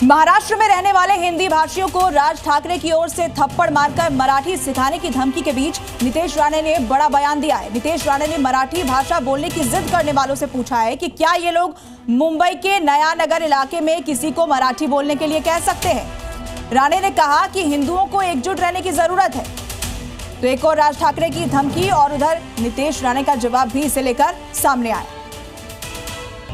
महाराष्ट्र में रहने वाले हिंदी भाषियों को राज ठाकरे की ओर से थप्पड़ मारकर मराठी सिखाने की धमकी के बीच नीतीश राणे ने बड़ा बयान दिया है। नीतीश राणे ने मराठी भाषा बोलने की जिद करने वालों से पूछा है कि क्या ये लोग मुंबई के नया नगर इलाके में किसी को मराठी बोलने के लिए कह सकते हैं। राणे ने कहा कि हिंदुओं को एकजुट रहने की जरूरत है। तो एक और राज ठाकरे की धमकी और उधर नीतीश राणे का जवाब भी इसे लेकर सामने आया।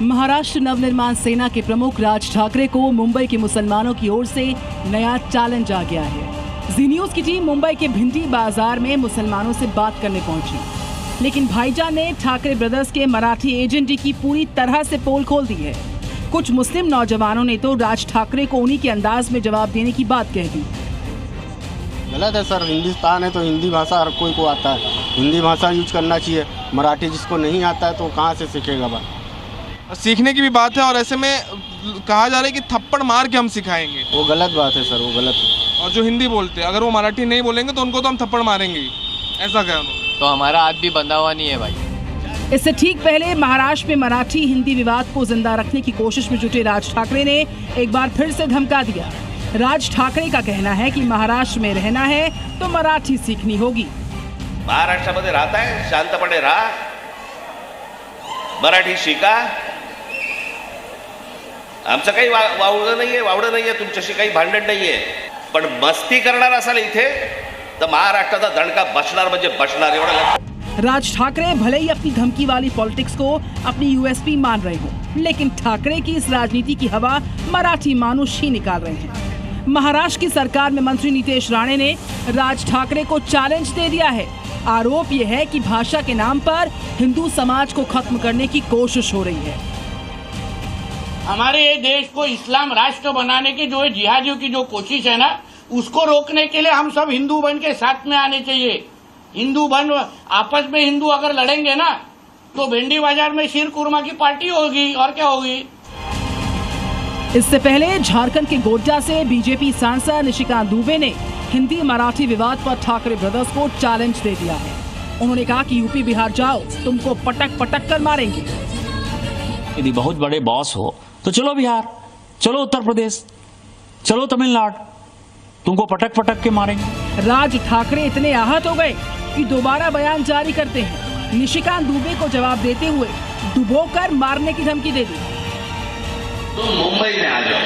महाराष्ट्र नवनिर्माण सेना के प्रमुख राज ठाकरे को मुंबई के मुसलमानों की ओर से नया चैलेंज आ गया है। जी न्यूज की टीम मुंबई के भिंडी बाजार में मुसलमानों से बात करने पहुंची, लेकिन भाईजान ने ठाकरे ब्रदर्स के मराठी एजेंडे की पूरी तरह से पोल खोल दी है। कुछ मुस्लिम नौजवानों ने तो राज ठाकरे को उन्हीं के अंदाज में जवाब देने की बात कह दी। गलत है सर, हिंदुस्तान है तो हिंदी भाषा हर कोई को आता है, हिंदी भाषा यूज करना चाहिए। मराठी जिसको नहीं आता है तो कहाँ से सीखेगा बात। सीखने की भी बात है और ऐसे में कहा जा रहा है कि थप्पड़ मार के हम सिखाएंगे। वो गलत बात है सर, वो गलत है। और जो हिंदी बोलते हैं अगर वो मराठी नहीं बोलेंगे तो उनको तो हम थप्पड़ मारेंगे ही, ऐसा क्या उन्होंने। तो हमारा हाथ भी बंधा हुआ नहीं है भाई। इससे ठीक पहले महाराष्ट्र में मराठी हिंदी विवाद को जिंदा रखने की कोशिश में जुटे राज ठाकरे ने एक बार फिर से धमका दिया। राज ठाकरे का कहना है कि महाराष्ट्र में रहना है तो मराठी सीखनी होगी। महाराष्ट्रामध्ये राहता है, शांतपणे राहा, मराठी शिका। आमचं काही वावडं नाहीये, तुमच्याशी काही भांडण नाहीये, पण मस्ती करणार असाल इथे तर महाराष्ट्राचा दणका बसणार म्हणजे बसणार, एवढं लक्षात। राज ठाकरे भले ही अपनी धमकी वाली पॉलिटिक्स को अपनी यूएसपी मान रहे हो, लेकिन ठाकरे की इस राजनीति की हवा मराठी मानुष ही निकाल रहे हैं। महाराष्ट्र की सरकार में मंत्री नीतीश राणे ने राज ठाकरे को चैलेंज दे दिया है। आरोप यह है कि भाषा के नाम पर हिंदू समाज को खत्म करने की कोशिश हो रही है। हमारे ये देश को इस्लाम राष्ट्र बनाने की जो जिहादियों की जो कोशिश है ना, उसको रोकने के लिए हम सब हिंदू बन के साथ में आने चाहिए। हिंदू बन आपस में हिंदू अगर लड़ेंगे ना तो भिंडी बाजार में शीर कुरमा की पार्टी होगी, और क्या होगी। इससे पहले झारखंड के गोड्डा से बीजेपी सांसद निशिकांत दुबे ने हिंदी मराठी विवाद पर ठाकरे ब्रदर्स को चैलेंज दे दिया है। उन्होंने कहा कि यूपी बिहार जाओ, तुमको पटक पटक कर मारेंगे। यदि बहुत बड़े बॉस हो तो चलो बिहार, चलो उत्तर प्रदेश, चलो तमिलनाडु, तुमको पटक पटक के मारेंगे। राज ठाकरे इतने आहत हो गए कि दोबारा बयान जारी करते हैं। निशिकांत दुबे को जवाब देते हुए डुबोकर मारने की धमकी दे दी। तुम मुंबई में आ जाओ,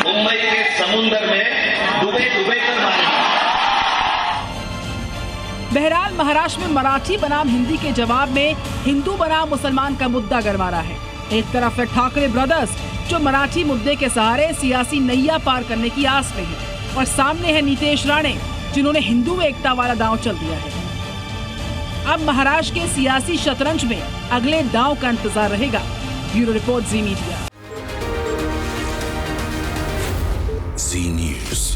मुंबई के समुद्र में डूबे कर मारेंगे। बहरहाल महाराष्ट्र में मराठी बनाम हिंदी के जवाब में हिंदू बनाम मुसलमान का मुद्दा गरमा है। एक तरफ है ठाकरे ब्रदर्स जो मराठी मुद्दे के सहारे सियासी नैया पार करने की आस में है, और सामने है नीतीश राणे जिन्होंने हिंदू एकता वाला दांव चल दिया है। अब महाराष्ट्र के सियासी शतरंज में अगले दांव का इंतजार रहेगा। ब्यूरो रिपोर्ट, जी मीडिया। जी न्यूज।